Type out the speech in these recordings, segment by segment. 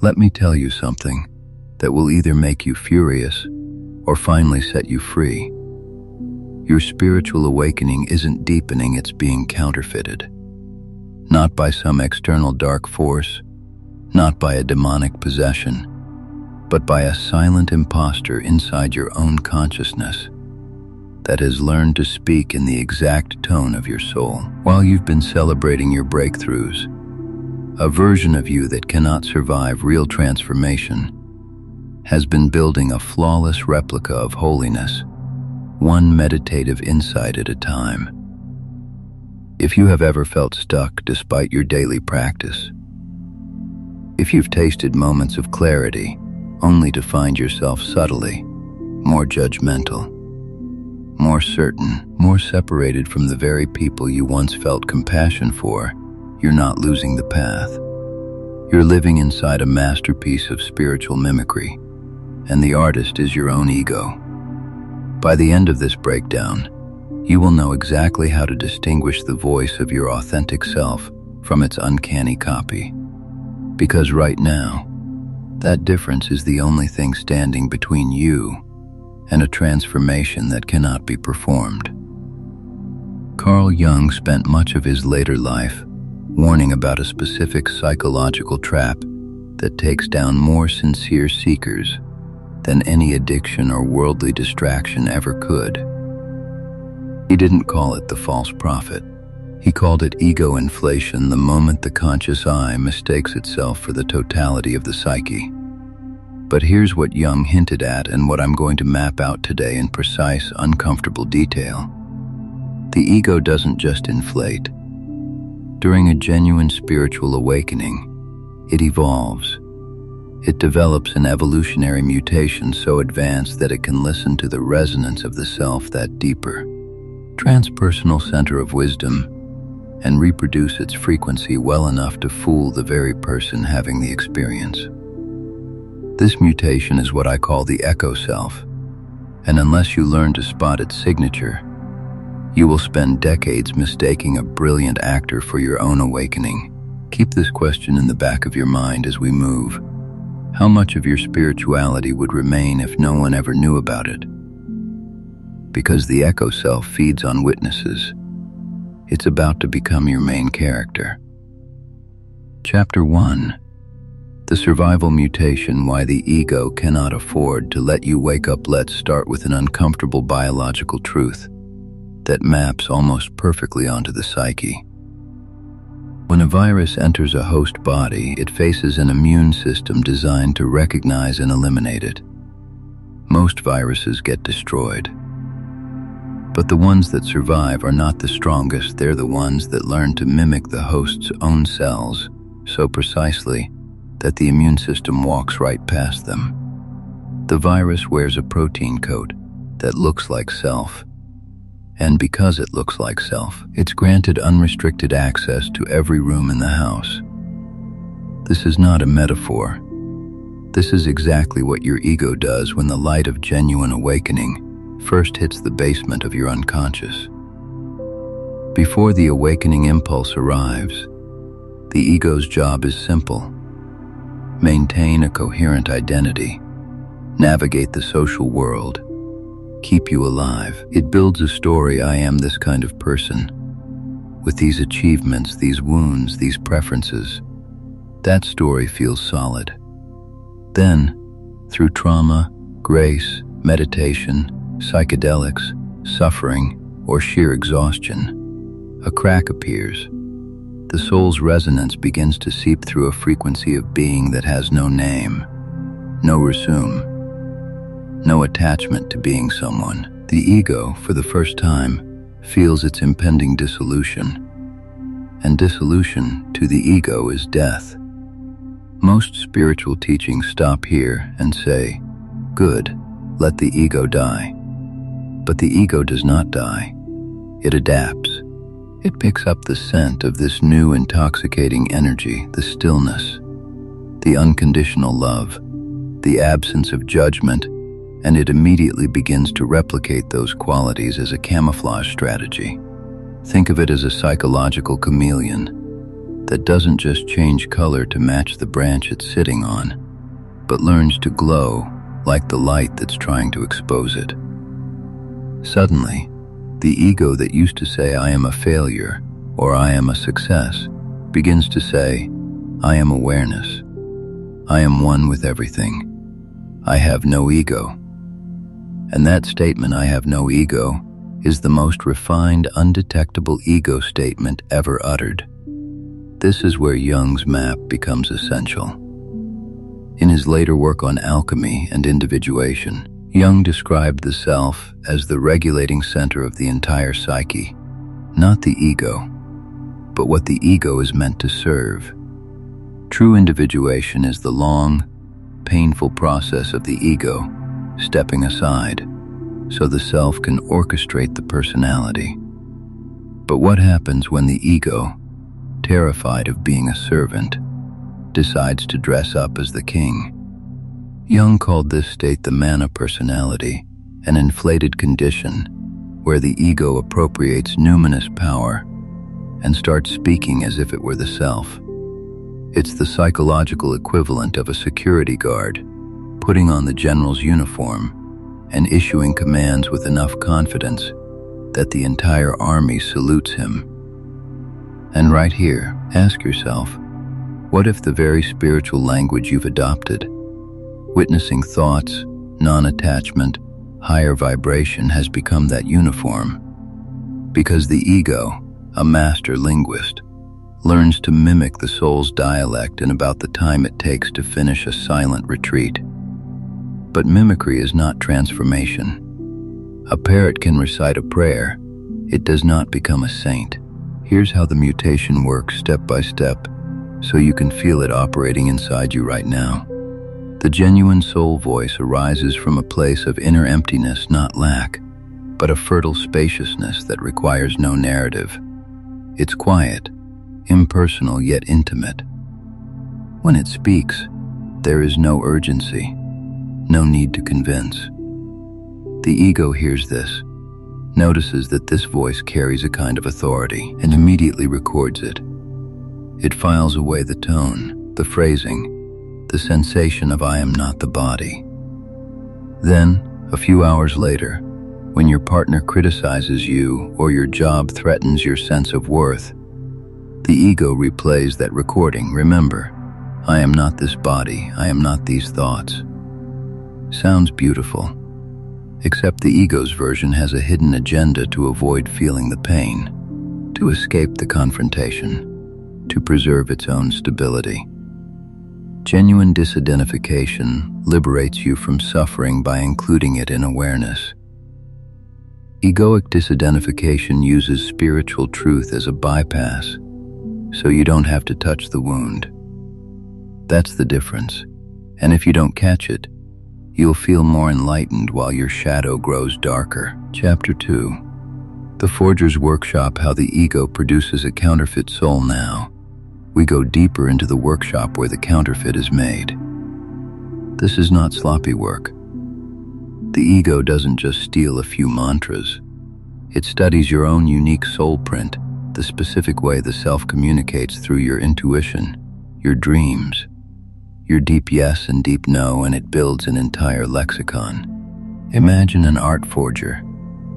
Let me tell you something that will either make you furious or finally set you free. Your spiritual awakening isn't deepening, it's being counterfeited. Not by some external dark force, not by a demonic possession, but by a silent imposter inside your own consciousness that has learned to speak in the exact tone of your soul. While you've been celebrating your breakthroughs, a version of you that cannot survive real transformation has been building a flawless replica of holiness, one meditative insight at a time. If you have ever felt stuck despite your daily practice, if you've tasted moments of clarity only to find yourself subtly more judgmental, more certain, more separated from the very people you once felt compassion for, you're not losing the path. You're living inside a masterpiece of spiritual mimicry, and the artist is your own ego. By the end of this breakdown, you will know exactly how to distinguish the voice of your authentic self from its uncanny copy. Because right now, that difference is the only thing standing between you and a transformation that cannot be performed. Carl Jung spent much of his later life warning about a specific psychological trap that takes down more sincere seekers than any addiction or worldly distraction ever could. He didn't call it the false prophet. He called it ego inflation the moment the conscious I mistakes itself for the totality of the psyche. But here's what Jung hinted at and what I'm going to map out today in precise, uncomfortable detail. The ego doesn't just inflate. During a genuine spiritual awakening, it evolves. It develops an evolutionary mutation so advanced that it can listen to the resonance of the self that deeper, transpersonal center of wisdom and reproduce its frequency well enough to fool the very person having the experience. This mutation is what I call the echo self, and unless you learn to spot its signature, you will spend decades mistaking a brilliant actor for your own awakening. Keep this question in the back of your mind as we move. How much of your spirituality would remain if no one ever knew about it? Because the echo self feeds on witnesses. It's about to become your main character. Chapter 1. The Survival Mutation: Why the Ego Cannot Afford to Let You Wake Up. Let's start with an uncomfortable biological truth that maps almost perfectly onto the psyche. When a virus enters a host body, it faces an immune system designed to recognize and eliminate it. Most viruses get destroyed. But the ones that survive are not the strongest. They're the ones that learn to mimic the host's own cells so precisely that the immune system walks right past them. The virus wears a protein coat that looks like self, and because it looks like self, it's granted unrestricted access to every room in the house. This is not a metaphor. This is exactly what your ego does when the light of genuine awakening first hits the basement of your unconscious. Before the awakening impulse arrives, the ego's job is simple: maintain a coherent identity, navigate the social world, keep you alive. It builds a story: I am this kind of person, with these achievements, these wounds, these preferences. That story feels solid. Then, through trauma, grace, meditation, psychedelics, suffering, or sheer exhaustion, a crack appears. The soul's resonance begins to seep through a frequency of being that has no name, no resume, no attachment to being someone. The ego, for the first time, feels its impending dissolution. And dissolution to the ego is death. Most spiritual teachings stop here and say, "Good, let the ego die." But the ego does not die. It adapts. It picks up the scent of this new intoxicating energy, the stillness, the unconditional love, the absence of judgment, and it immediately begins to replicate those qualities as a camouflage strategy. Think of it as a psychological chameleon. that doesn't just change color to match the branch it's sitting on, but learns to glow like the light that's trying to expose it. Suddenly, the ego that used to say, "I am a failure," or "I am a success," begins to say, "I am awareness. I am one with everything. I have no ego." And that statement, "I have no ego," is the most refined, undetectable ego statement ever uttered. This is where Jung's map becomes essential. In his later work on alchemy and individuation, Jung described the self as the regulating center of the entire psyche, not the ego, but what the ego is meant to serve. True individuation is the long, painful process of the ego stepping aside so the self can orchestrate the personality. But what happens when the ego, terrified of being a servant, decides to dress up as the king? Jung called this state the mana personality, an inflated condition where the ego appropriates numinous power and starts speaking as if it were the self. It's the psychological equivalent of a security guard putting on the general's uniform and issuing commands with enough confidence that the entire army salutes him. And right here, ask yourself, what if the very spiritual language you've adopted, witnessing thoughts, non-attachment, higher vibration, has become that uniform? Because the ego, a master linguist, learns to mimic the soul's dialect in about the time it takes to finish a silent retreat. But mimicry is not transformation. A parrot can recite a prayer. It does not become a saint. Here's how the mutation works step by step, so you can feel it operating inside you right now. The genuine soul voice arises from a place of inner emptiness, not lack, but a fertile spaciousness that requires no narrative. It's quiet, impersonal yet intimate. When it speaks, there is no urgency, no need to convince. The ego hears this, notices that this voice carries a kind of authority, and immediately records it. It files away the tone, the phrasing, the sensation of "I am not the body." Then, a few hours later, when your partner criticizes you or your job threatens your sense of worth, the ego replays that recording. Remember, "I am not this body, I am not these thoughts." Sounds beautiful, except the ego's version has a hidden agenda to avoid feeling the pain, to escape the confrontation, to preserve its own stability. Genuine disidentification liberates you from suffering by including it in awareness. Egoic disidentification uses spiritual truth as a bypass, so you don't have to touch the wound. That's the difference, and if you don't catch it, you'll feel more enlightened while your shadow grows darker. Chapter 2. The Forger's Workshop: How the Ego Produces a Counterfeit Soul. Now, we go deeper into the workshop where the counterfeit is made. This is not sloppy work. The ego doesn't just steal a few mantras. It studies your own unique soul print, the specific way the self communicates through your intuition, your dreams, your deep yes and deep no, and it builds an entire lexicon. Imagine an art forger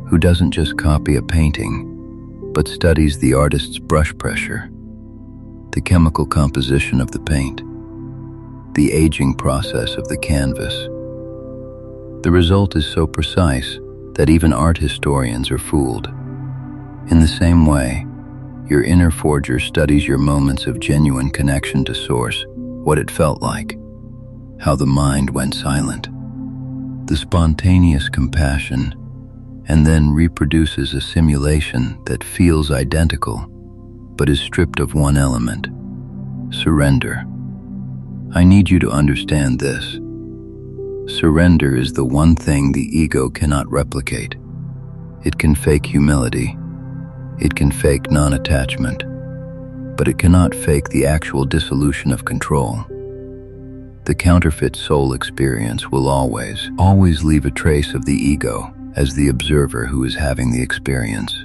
who doesn't just copy a painting, but studies the artist's brush pressure, the chemical composition of the paint, the aging process of the canvas. The result is so precise that even art historians are fooled. In the same way, your inner forger studies your moments of genuine connection to source, what it felt like, how the mind went silent, the spontaneous compassion, and then reproduces a simulation that feels identical, but is stripped of one element: surrender. I need you to understand this. Surrender is the one thing the ego cannot replicate. It can fake humility, it can fake non-attachment, but it cannot fake the actual dissolution of control. The counterfeit soul experience will always leave a trace of the ego as the observer who is having the experience.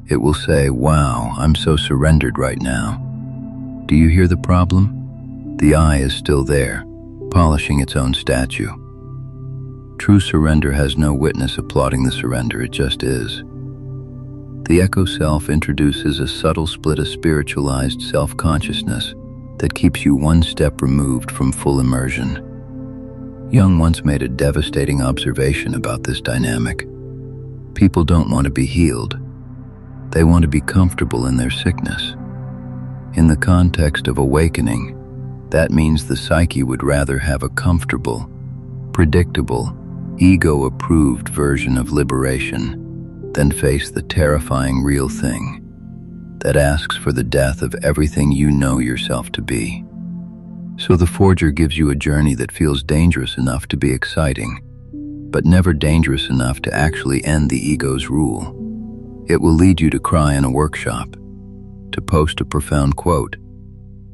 It will say, "Wow, I'm so surrendered right now," Do you hear the problem? The I is still there, polishing its own statue. True surrender has no witness applauding the surrender, it just is. The echo self introduces a subtle split of spiritualized self-consciousness that keeps you one step removed from full immersion. Jung once made a devastating observation about this dynamic. People don't want to be healed. They want to be comfortable in their sickness. In the context of awakening, that means the psyche would rather have a comfortable, predictable, ego-approved version of liberation than face the terrifying real thing that asks for the death of everything you know yourself to be. So the forger gives you a journey that feels dangerous enough to be exciting, but never dangerous enough to actually end the ego's rule. It will lead you to cry in a workshop, to post a profound quote,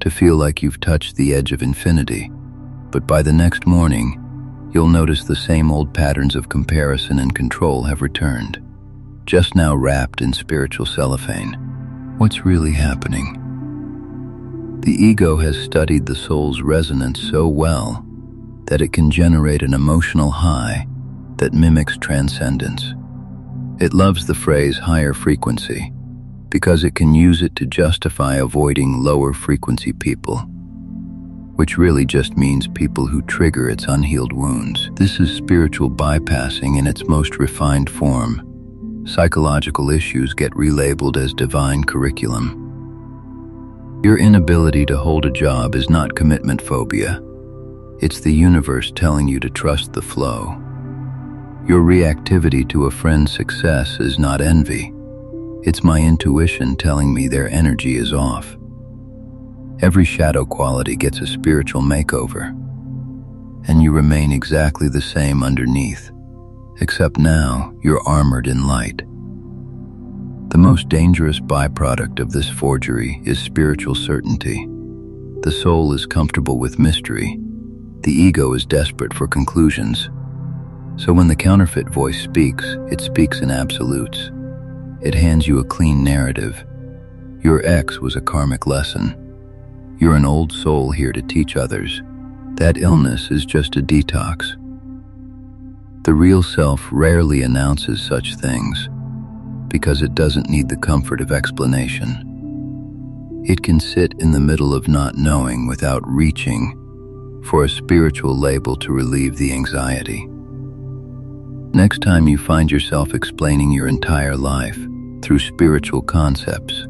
to feel like you've touched the edge of infinity, but by the next morning, you'll notice the same old patterns of comparison and control have returned, just now wrapped in spiritual cellophane. What's really happening? The ego has studied the soul's resonance so well that it can generate an emotional high that mimics transcendence. It loves the phrase higher frequency because it can use it to justify avoiding lower frequency people, which really just means people who trigger its unhealed wounds. This is spiritual bypassing in its most refined form. Psychological issues get relabeled as divine curriculum. Your inability to hold a job is not commitment phobia. It's the universe telling you to trust the flow. Your reactivity to a friend's success is not envy. It's my intuition telling me their energy is off. Every shadow quality gets a spiritual makeover, and you remain exactly the same underneath, except now you're armored in light. The most dangerous byproduct of this forgery is spiritual certainty. The soul is comfortable with mystery. The ego is desperate for conclusions. So when the counterfeit voice speaks, it speaks in absolutes. It hands you a clean narrative. Your ex was a karmic lesson. You're an old soul here to teach others. That illness is just a detox. The real self rarely announces such things because it doesn't need the comfort of explanation. It can sit in the middle of not knowing without reaching for a spiritual label to relieve the anxiety. Next time you find yourself explaining your entire life through spiritual concepts,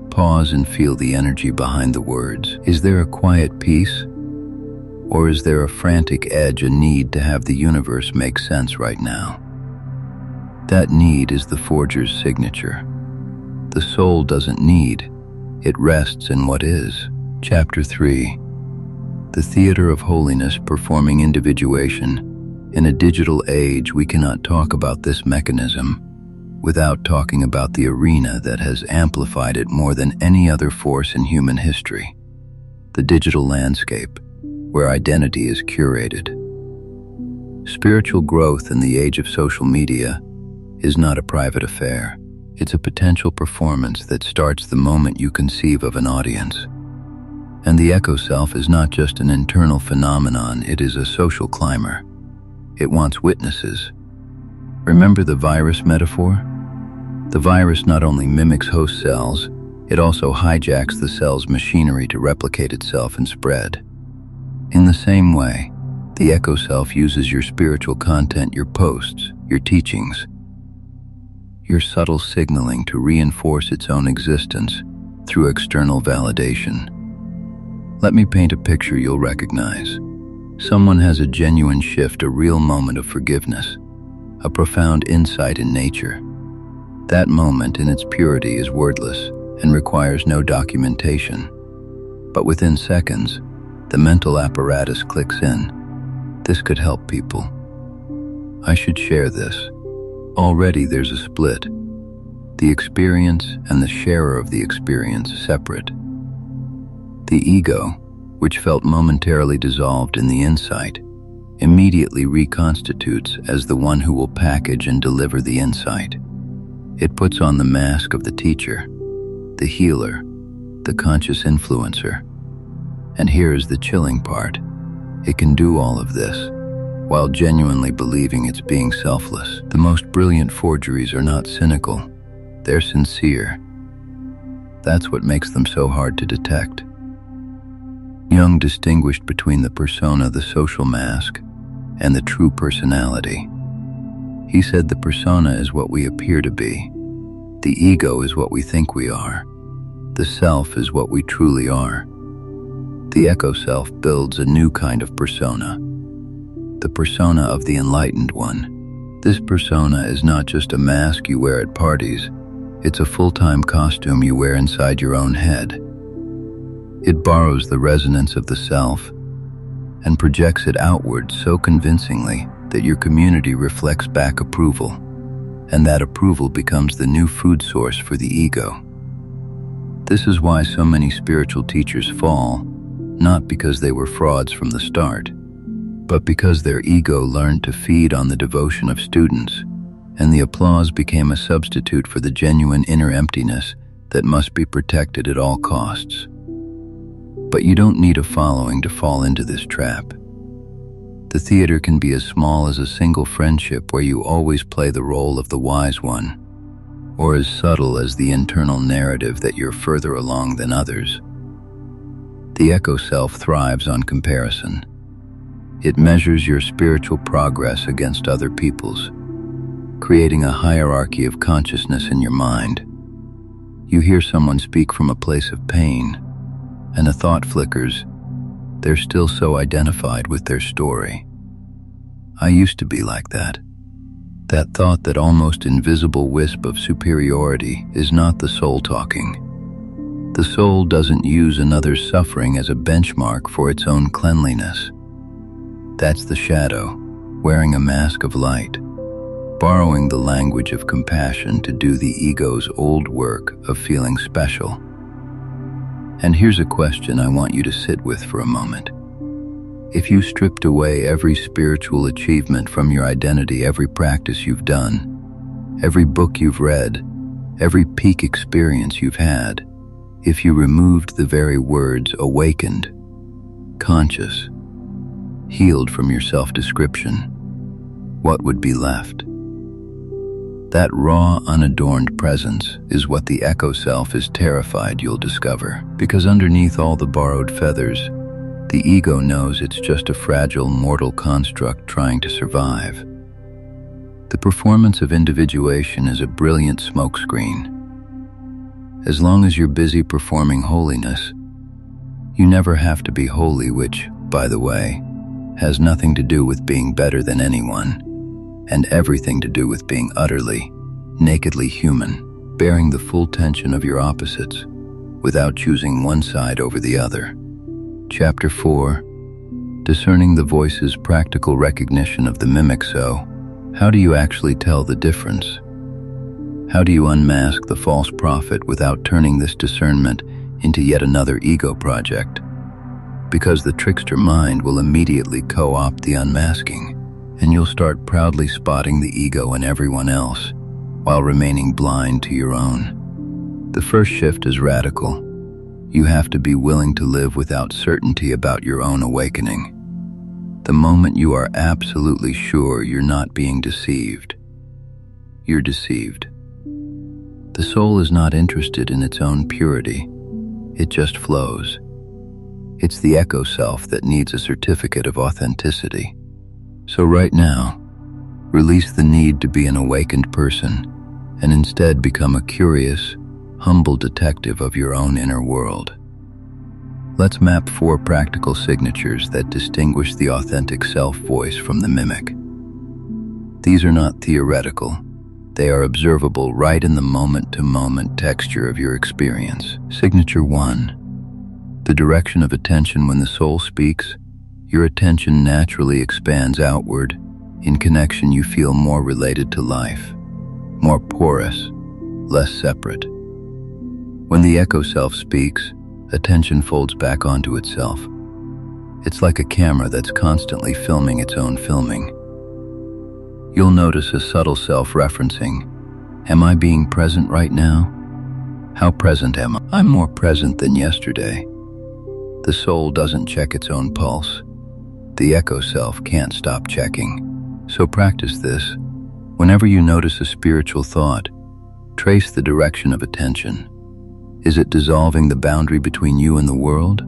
pause and feel the energy behind the words. Is there a quiet peace? Or is there a frantic edge, a need to have the universe make sense right now? That need is the forger's signature. The soul doesn't need, it rests in what is. Chapter 3. The theater of holiness performing individuation. In a digital age, we cannot talk about this mechanism without talking about the arena that has amplified it more than any other force in human history. The digital landscape, where identity is curated. Spiritual growth in the age of social media is not a private affair. It's a potential performance that starts the moment you conceive of an audience. And the echo self is not just an internal phenomenon, it is a social climber. It wants witnesses. Remember the virus metaphor? The virus not only mimics host cells, it also hijacks the cell's machinery to replicate itself and spread. In the same way, the echo self uses your spiritual content, your posts, your teachings, your subtle signaling to reinforce its own existence through external validation. Let me paint a picture you'll recognize. Someone has a genuine shift, a real moment of forgiveness, a profound insight in nature. That moment in its purity is wordless and requires no documentation. But within seconds, the mental apparatus clicks in. This could help people. I should share this. Already there's a split. The experience and the sharer of the experience separate. The ego, which felt momentarily dissolved in the insight, immediately reconstitutes as the one who will package and deliver the insight. It puts on the mask of the teacher, the healer, the conscious influencer. And here is the chilling part. It can do all of this while genuinely believing it's being selfless. The most brilliant forgeries are not cynical, they're sincere. That's what makes them so hard to detect. Jung distinguished between the persona, the social mask, and the true personality. He said the persona is what we appear to be. The ego is what we think we are. The self is what we truly are. The echo-self builds a new kind of persona, the persona of the enlightened one. This persona is not just a mask you wear at parties, it's a full-time costume you wear inside your own head. It borrows the resonance of the self and projects it outward so convincingly that your community reflects back approval, and that approval becomes the new food source for the ego. This is why so many spiritual teachers fall, not because they were frauds from the start, but because their ego learned to feed on the devotion of students, and the applause became a substitute for the genuine inner emptiness that must be protected at all costs. But you don't need a following to fall into this trap. The theater can be as small as a single friendship where you always play the role of the wise one, or as subtle as the internal narrative that you're further along than others. The echo-self thrives on comparison. It measures your spiritual progress against other people's, creating a hierarchy of consciousness in your mind. You hear someone speak from a place of pain, and a thought flickers, they're still so identified with their story. I used to be like that. That thought, that almost invisible wisp of superiority, is not the soul talking. The soul doesn't use another's suffering as a benchmark for its own cleanliness. That's the shadow, wearing a mask of light, borrowing the language of compassion to do the ego's old work of feeling special. And here's a question I want you to sit with for a moment. If you stripped away every spiritual achievement from your identity, every practice you've done, every book you've read, every peak experience you've had, if you removed the very words awakened, conscious, healed from your self-description, what would be left? That raw, unadorned presence is what the echo-self is terrified you'll discover, because underneath all the borrowed feathers, the ego knows it's just a fragile, mortal construct trying to survive. The performance of individuation is a brilliant smokescreen. As long as you're busy performing holiness, you never have to be holy, which, by the way, has nothing to do with being better than anyone, and everything to do with being utterly, nakedly human, bearing the full tension of your opposites, without choosing one side over the other. Chapter 4. Discerning the Voice's Practical Recognition of the Mimic. So, how do you actually tell the difference? How do you unmask the false prophet without turning this discernment into yet another ego project? Because the trickster mind will immediately co-opt the unmasking, and you'll start proudly spotting the ego in everyone else, while remaining blind to your own. The first shift is radical. You have to be willing to live without certainty about your own awakening. The moment you are absolutely sure you're not being deceived, you're deceived. The soul is not interested in its own purity. It just flows. It's the echo-self that needs a certificate of authenticity. So right now, release the need to be an awakened person and instead become a curious, humble detective of your own inner world. Let's map 4 practical signatures that distinguish the authentic self-voice from the mimic. These are not theoretical. They are observable right in the moment-to-moment texture of your experience. Signature 1. The direction of attention. When the soul speaks, your attention naturally expands outward. In connection, you feel more related to life, more porous, less separate. When the echo-self speaks, attention folds back onto itself. It's like a camera that's constantly filming its own filming. You'll notice a subtle self-referencing. Am I being present right now? How present am I? I'm more present than yesterday. The soul doesn't check its own pulse. The echo self can't stop checking. So practice this. Whenever you notice a spiritual thought, trace the direction of attention. Is it dissolving the boundary between you and the world,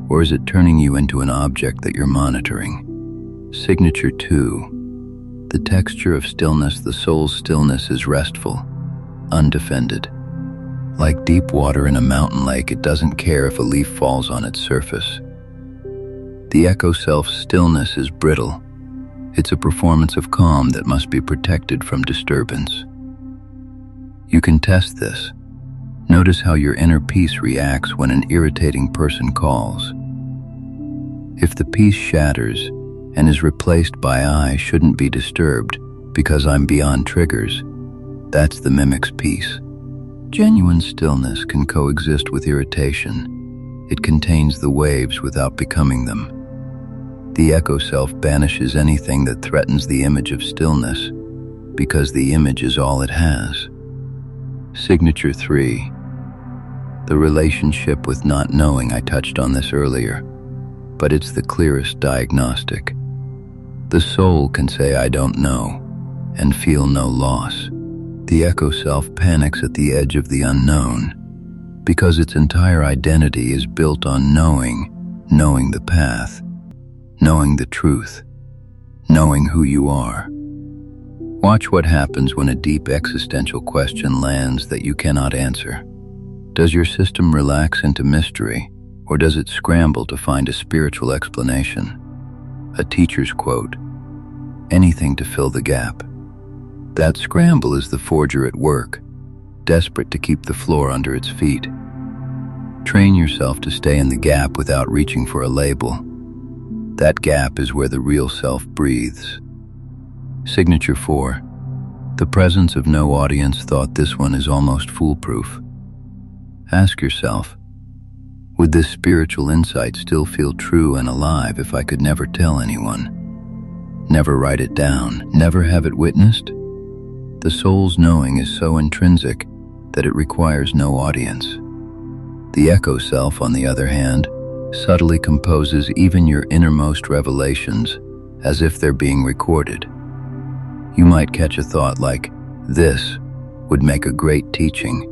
or is it turning you into an object that you're monitoring? Signature 2. The texture of stillness. The soul's stillness is restful, undefended. Like deep water in a mountain lake, it doesn't care if a leaf falls on its surface. The echo self's stillness is brittle. It's a performance of calm that must be protected from disturbance. You can test this. Notice how your inner peace reacts when an irritating person calls. If the peace shatters and is replaced by "I shouldn't be disturbed because I'm beyond triggers," that's the mimic's peace. Genuine stillness can coexist with irritation. It contains the waves without becoming them. The echo self banishes anything that threatens the image of stillness, because the image is all it has. Signature 3. The relationship with not knowing. I touched on this earlier, but it's the clearest diagnostic. The soul can say "I don't know" and feel no loss. The echo self panics at the edge of the unknown, because its entire identity is built on knowing the path, knowing the truth, knowing who you are. Watch what happens when a deep existential question lands that you cannot answer. Does your system relax into mystery, or does it scramble to find a spiritual explanation? A teacher's quote, "Anything to fill the gap." That scramble is the forger at work, desperate to keep the floor under its feet. Train yourself to stay in the gap without reaching for a label. That gap is where the real self breathes. Signature 4. The presence of no audience thought. This one is almost foolproof. Ask yourself, would this spiritual insight still feel true and alive if I could never tell anyone? Never write it down, never have it witnessed? The soul's knowing is so intrinsic that it requires no audience. The echo self, on the other hand, subtly composes even your innermost revelations as if they're being recorded. You might catch a thought like, "This would make a great teaching,"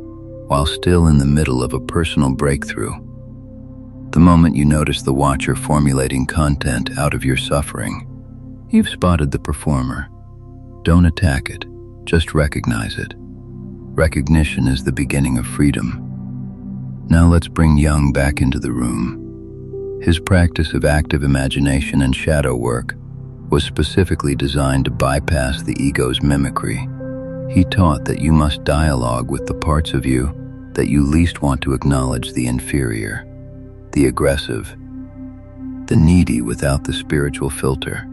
while still in the middle of a personal breakthrough. The moment you notice the watcher formulating content out of your suffering, you've spotted the performer. Don't attack it, just recognize it. Recognition is the beginning of freedom. Now let's bring Jung back into the room. His practice of active imagination and shadow work was specifically designed to bypass the ego's mimicry. He taught that you must dialogue with the parts of you that you least want to acknowledge: the inferior, the aggressive, the needy without the spiritual filter.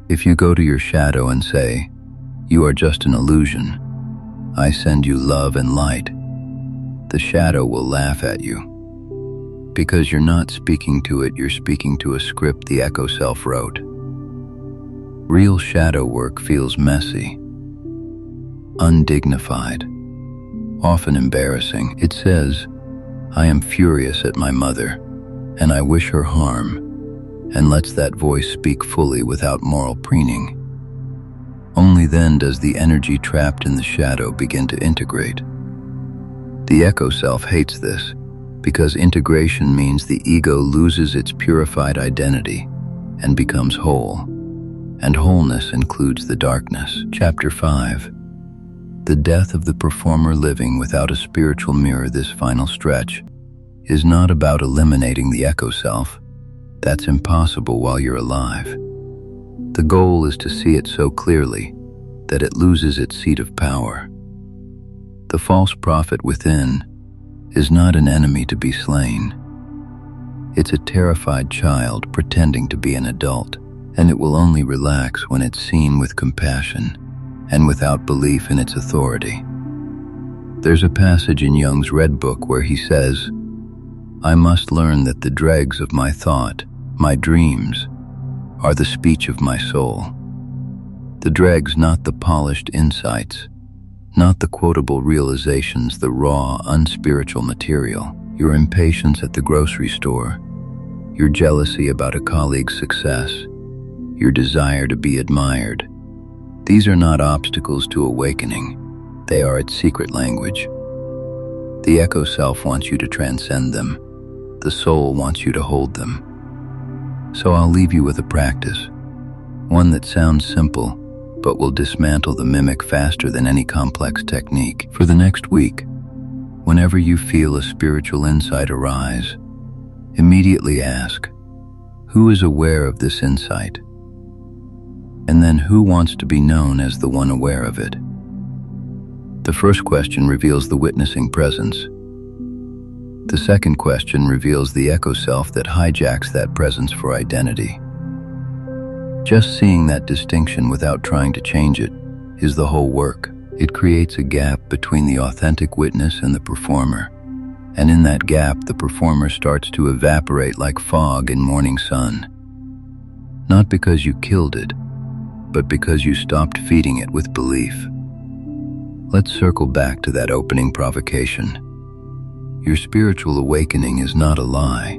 If you go to your shadow and say, "You are just an illusion. I send you love and light," the shadow will laugh at you. Because you're not speaking to it, you're speaking to a script the echo self wrote. Real shadow work feels messy, undignified, often embarrassing. It says, "I am furious at my mother, and I wish her harm," and lets that voice speak fully without moral preening. Only then does the energy trapped in the shadow begin to integrate. The echo self hates this, because integration means the ego loses its purified identity and becomes whole, and wholeness includes the darkness. Chapter 5. The death of the performer living without a spiritual mirror. This final stretch is not about eliminating the echo self. That's impossible while you're alive. The goal is to see it so clearly that it loses its seat of power. The false prophet within is not an enemy to be slain. It's a terrified child pretending to be an adult, and it will only relax when it's seen with compassion and without belief in its authority. There's a passage in Jung's Red Book where he says, "I must learn that the dregs of my thought, my dreams, are the speech of my soul." The dregs, not the polished insights, Not the quotable realizations, the raw, unspiritual material. Your impatience at the grocery store, your jealousy about a colleague's success, your desire to be admired. These are not obstacles to awakening. They are its secret language. The echo self wants you to transcend them. The soul wants you to hold them. So I'll leave you with a practice, one that sounds simple, but will dismantle the mimic faster than any complex technique. For the next week, whenever you feel a spiritual insight arise, immediately ask, who is aware of this insight? And then who wants to be known as the one aware of it? The first question reveals the witnessing presence. The second question reveals the echo self that hijacks that presence for identity. Just seeing that distinction without trying to change it is the whole work. It creates a gap between the authentic witness and the performer. And in that gap, the performer starts to evaporate like fog in morning sun. Not because you killed it, but because you stopped feeding it with belief. Let's circle back to that opening provocation. Your spiritual awakening is not a lie,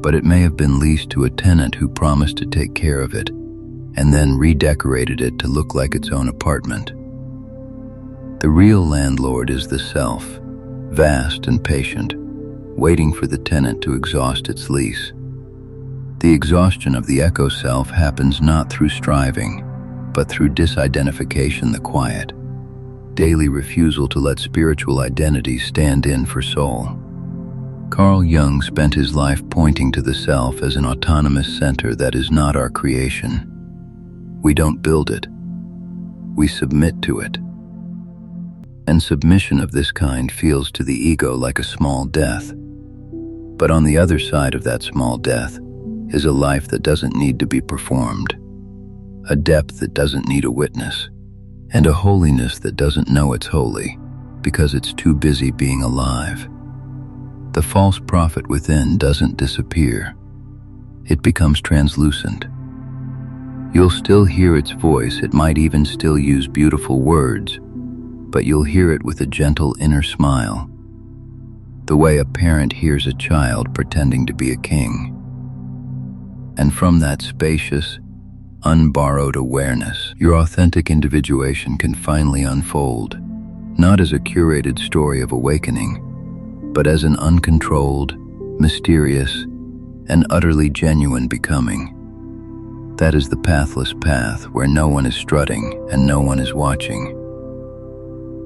but it may have been leased to a tenant who promised to take care of it, and then redecorated it to look like its own apartment. The real landlord is the self, vast and patient, waiting for the tenant to exhaust its lease. The exhaustion of the echo self happens not through striving, but through disidentification, the quiet, daily refusal to let spiritual identity stand in for soul. Carl Jung spent his life pointing to the self as an autonomous center that is not our creation. We don't build it. We submit to it. And submission of this kind feels to the ego like a small death. But on the other side of that small death is a life that doesn't need to be performed, a depth that doesn't need a witness, and a holiness that doesn't know it's holy because it's too busy being alive. The false prophet within doesn't disappear. It becomes translucent. You'll still hear its voice, it might even still use beautiful words, but you'll hear it with a gentle inner smile, the way a parent hears a child pretending to be a king. And from that spacious, unborrowed awareness, your authentic individuation can finally unfold, not as a curated story of awakening, but as an uncontrolled, mysterious, and utterly genuine becoming. That is the pathless path where no one is strutting and no one is watching.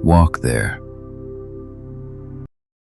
Walk there,